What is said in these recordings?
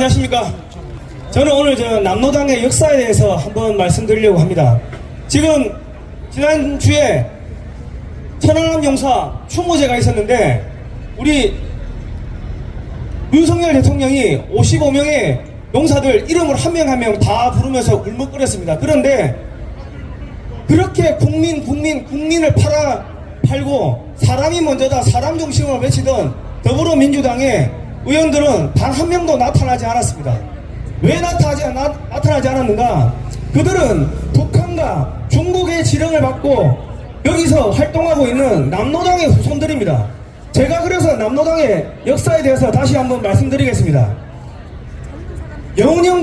안녕하십니까. 저는 오늘 남로당의 역사에 대해서 한번 말씀드리려고 합니다. 지금 지난주에 천안함 용사 추모제가 있었는데 우리 윤석열 대통령이 55명의 용사들 이름을 한 명 한 명 다 부르면서 울먹거렸습니다. 그런데 그렇게 국민을 팔고 사람이 먼저다, 사람 중심으로 외치던 더불어민주당의 의원들은 단 한 명도 나타나지 않았습니다. 왜 나타나지 않았는가? 그들은 북한과 중국의 지령을 받고 여기서 활동하고 있는 남로당의 후손들입니다. 제가 그래서 남로당의 역사에 대해서 다시 한번 말씀드리겠습니다. 여운형,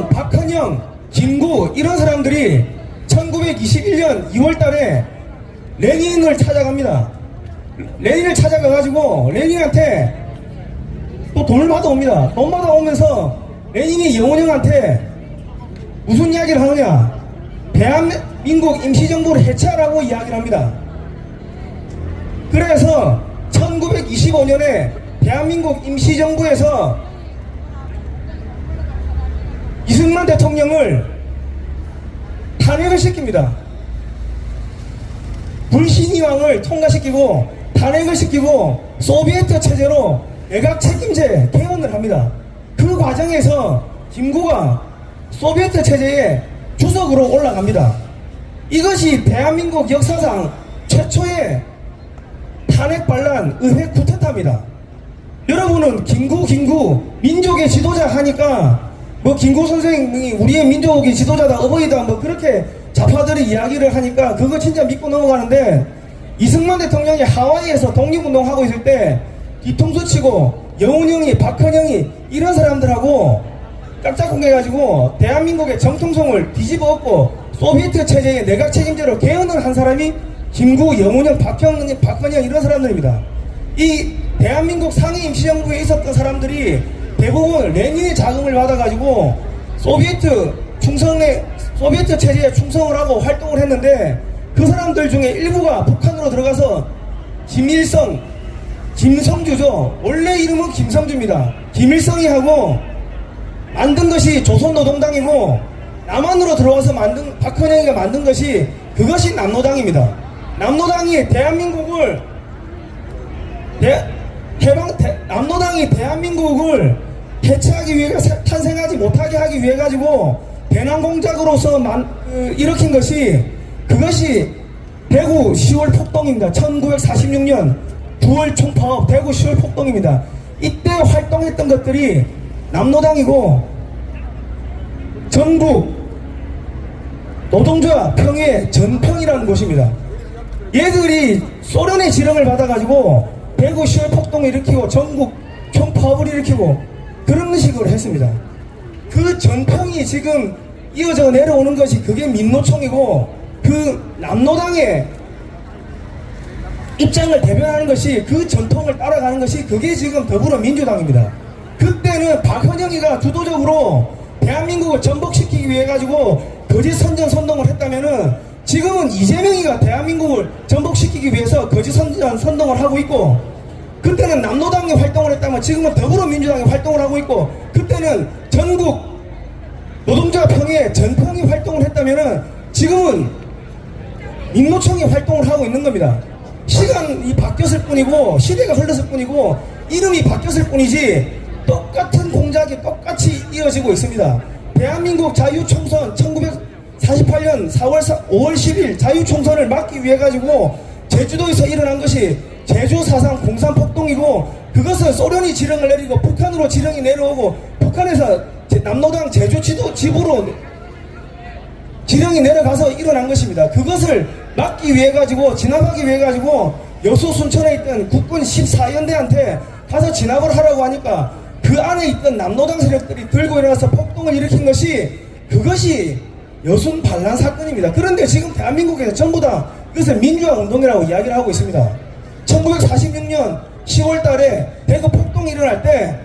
박헌영, 김구 이런 사람들이 1921년 2월달에 레닌을 찾아갑니다. 레닌을 찾아가가지고 레닌한테 또 돈을 받아옵니다. 돈 받아오면서 레닌이 여운형한테 무슨 이야기를 하느냐? 대한민국 임시정부를 해체하라고 이야기를 합니다. 그래서 1925년에 대한민국 임시정부에서 이승만 대통령을 탄핵을 시킵니다. 불신이왕을 통과시키고 탄핵을 시키고 소비에트 체제로 내각 책임제 개헌을 합니다. 그 과정에서 김구가 소비에트 체제의 주석으로 올라갑니다. 이것이 대한민국 역사상 최초의 탄핵 반란 의회 쿠데타입니다. 여러분은 김구 민족의 지도자 하니까 김구 선생님이 우리의 민족의 지도자다, 어버이다, 그렇게 좌파들이 이야기를 하니까 그거 진짜 믿고 넘어가는데, 이승만 대통령이 하와이에서 독립운동하고 있을 때 뒤통수 치고 여운형이, 박헌영이 이런 사람들하고 짝짝꿍해가지고 대한민국의 정통성을 뒤집어 엎고 소비에트 체제의 내각 책임제로 개헌을 한 사람이 김구, 여운형, 박헌영 이런 사람들입니다. 이 대한민국 상위 임시정부에 있었던 사람들이 대부분 레닌의 자금을 받아가지고 소비에트 체제에 충성을 하고 활동을 했는데, 그 사람들 중에 일부가 북한으로 들어가서 김성주죠. 원래 이름은 김성주입니다. 김일성이 하고 만든 것이 조선노동당이고, 남한으로 들어와서 박헌영이가 만든 것이 그것이 남로당입니다. 남로당이 대한민국을 해체하기 위해 탄생하지 못하게 하기 위해 가지고 대남공작으로서 일으킨 것이 그것이 대구 10월 폭동입니다. 1946년 9월 총파업 대구 10월 폭동입니다. 이때 활동했던 것들이 남로당이고, 전국 노동조합 평의 전평이라는 곳입니다. 얘들이 소련의 지령을 받아가지고 대구 10월 폭동을 일으키고 전국 총파업을 일으키고 그런 식으로 했습니다. 그 전통이 지금 이어져 내려오는 것이 그게 민노총이고, 그 남로당의 입장을 대변하는 것이, 그 전통을 따라가는 것이 그게 지금 더불어민주당입니다. 그때는 박헌영이가 주도적으로 대한민국을 전복시키기 위해 가지고 거짓 선전 선동을 했다면은, 지금은 이재명이가 대한민국을 전복시키기 위해서 거짓 선전 선동을 하고 있고, 그때는 남로당이 활동을 했다면 지금은 더불어민주당이 활동을 하고 있고, 그때는 전국 노동자 평의 전평이 활동을 했다면은 지금은 민노총이 활동을 하고 있는 겁니다. 시간이 바뀌었을 뿐이고 시대가 흘렀을 뿐이고 이름이 바뀌었을 뿐이지 똑같은 공작이 똑같이 이어지고 있습니다. 대한민국 자유총선 1948년 5월 10일 자유총선을 막기 위해 가지고 제주도에서 일어난 것이 제주 4.3 공산폭동이고, 그것은 소련이 지령을 내리고 북한으로 지령이 내려오고 북한에서 남로당 제주 지부로 지령이 내려가서 일어난 것입니다. 그것을 막기 위해 가지고, 진압하기 위해 가지고 여수 순천에 있던 국군 14연대한테 가서 진압을 하라고 하니까 그 안에 있던 남로당 세력들이 들고 일어나서 폭동을 일으킨 것이, 그것이 여순 반란 사건입니다. 그런데 지금 대한민국에서 전부 다 그것을 민주화 운동이라고 이야기를 하고 있습니다. 1946년 10월 달에 대구 폭동이 일어날 때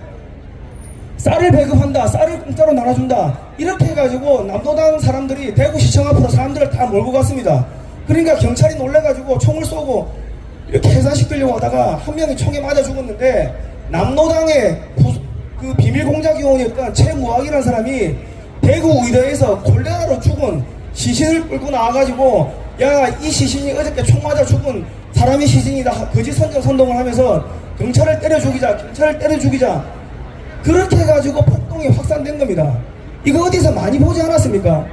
쌀을 배급한다, 쌀을 공짜로 나눠준다, 이렇게 해가지고 남로당 사람들이 대구시청 앞으로 사람들을 다 몰고 갔습니다. 그러니까 경찰이 놀래가지고 총을 쏘고 이렇게 해산시키려고 하다가 한 명이 총에 맞아 죽었는데, 남로당의 그 비밀공작위원이었던 최무학이라는 사람이 대구 의대에서 콜레라로 죽은 시신을 끌고 나와가지고 야, 이 시신이 어저께 총 맞아 죽은 사람의 시신이다 거짓 선전선동을 하면서 경찰을 때려 죽이자 그렇게 해가지고 폭동이 확산된 겁니다. 이거 어디서 많이 보지 않았습니까?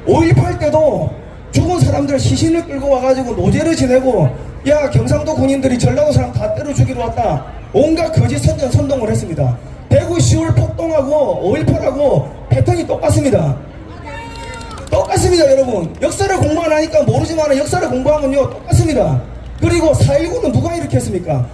5.18 때도 죽은 사람들 시신을 끌고 와가지고 노제를 지내고 야, 경상도 군인들이 전라도 사람 다 때려 죽이러 왔다 온갖 거짓 선전선동을 했습니다. 대구 10월 폭동하고 5.18하고 패턴이 똑같습니다. 똑같습니다. 여러분, 역사를 공부 안 하니까 모르지만 역사를 공부하면요 똑같습니다. 그리고 4.19는 누가 일으켰습니까?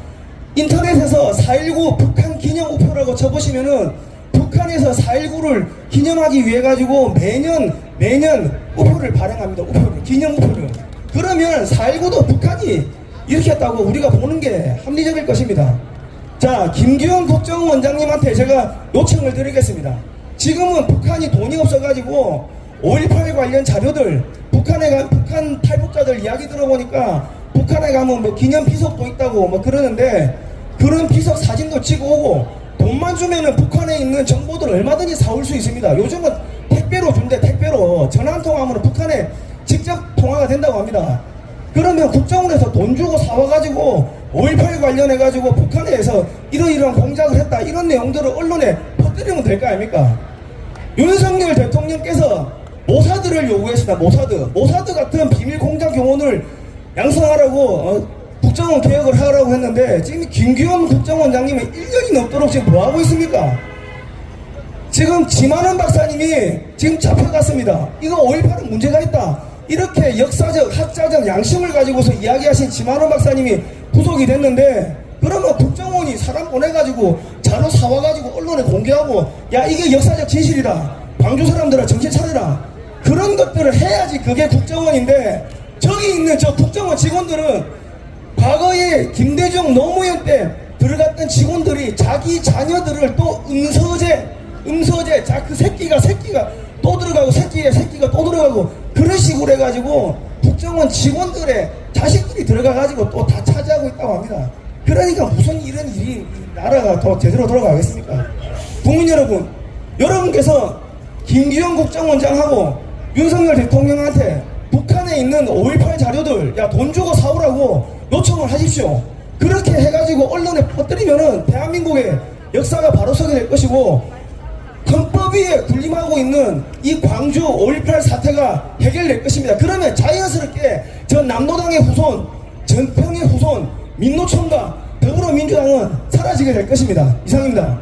인터넷에서 4.19 북한 기념 우표라고 쳐보시면은 북한에서 4.19를 기념하기 위해 가지고 매년 우표를 발행합니다. 우표를, 기념 우표를. 그러면 4.19도 북한이 일으켰다고 우리가 보는 게 합리적일 것입니다. 자, 김규현 국정원장님한테 제가 요청을 드리겠습니다. 지금은 북한이 돈이 없어가지고 5.18 관련 자료들, 북한 탈북자들 이야기 들어보니까 북한에 가면 뭐 기념 비석도 있다고 뭐 그러는데 그런 비석 사진도 찍어 오고 돈만 주면은 북한에 있는 정보들 얼마든지 사올 수 있습니다. 요즘은 택배로 준대, 택배로. 전화 한 통화하면 북한에 직접 통화가 된다고 합니다. 그러면 국정원에서 돈 주고 사와가지고 5.18 관련해가지고 북한에서 이러이러한 공작을 했다 이런 내용들을 언론에 퍼뜨리면 될 거 아닙니까? 윤석열 대통령께서 모사드를 요구했습니다. 모사드 같은 비밀 공작 요원을 양성하라고 국정원 개혁을 하라고 했는데 지금 김규현 국정원장님은 1년이 넘도록 지금 뭐하고 있습니까? 지금 지만원 박사님이 지금 잡혀갔습니다. 이거 5.18은 문제가 있다. 이렇게 역사적, 학자적 양심을 가지고서 이야기하신 지만원 박사님이 구속이 됐는데 그러면 국정원이 사람 보내가지고 자료 사와가지고 언론에 공개하고 야, 이게 역사적 진실이다. 광주 사람들아 정신 차려라. 그런 것들을 해야지 그게 국정원인데 저기 있는 저 국정원 직원들은 과거에 김대중 노무현 때 들어갔던 직원들이 자기 자녀들을 또 음서제 자 그 새끼가 또 들어가고 새끼가 또 들어가고 그런 식으로 해가지고 국정원 직원들의 자식들이 들어가가지고 또 다 차지하고 있다고 합니다. 그러니까 무슨 이런 일이 나라가 더 제대로 돌아가겠습니까? 국민 여러분, 여러분께서 김규현 국정원장하고 윤석열 대통령한테 북한에 있는 5.18 자료들 야, 돈 주고 사오라고 요청을 하십시오. 그렇게 해가지고 언론에 퍼뜨리면은 대한민국의 역사가 바로 서게 될 것이고 헌법 위에 군림하고 있는 이 광주 5.18 사태가 해결될 것입니다. 그러면 자연스럽게 저 남로당의 후손, 전평의 후손, 민노총과 더불어민주당은 사라지게 될 것입니다. 이상입니다.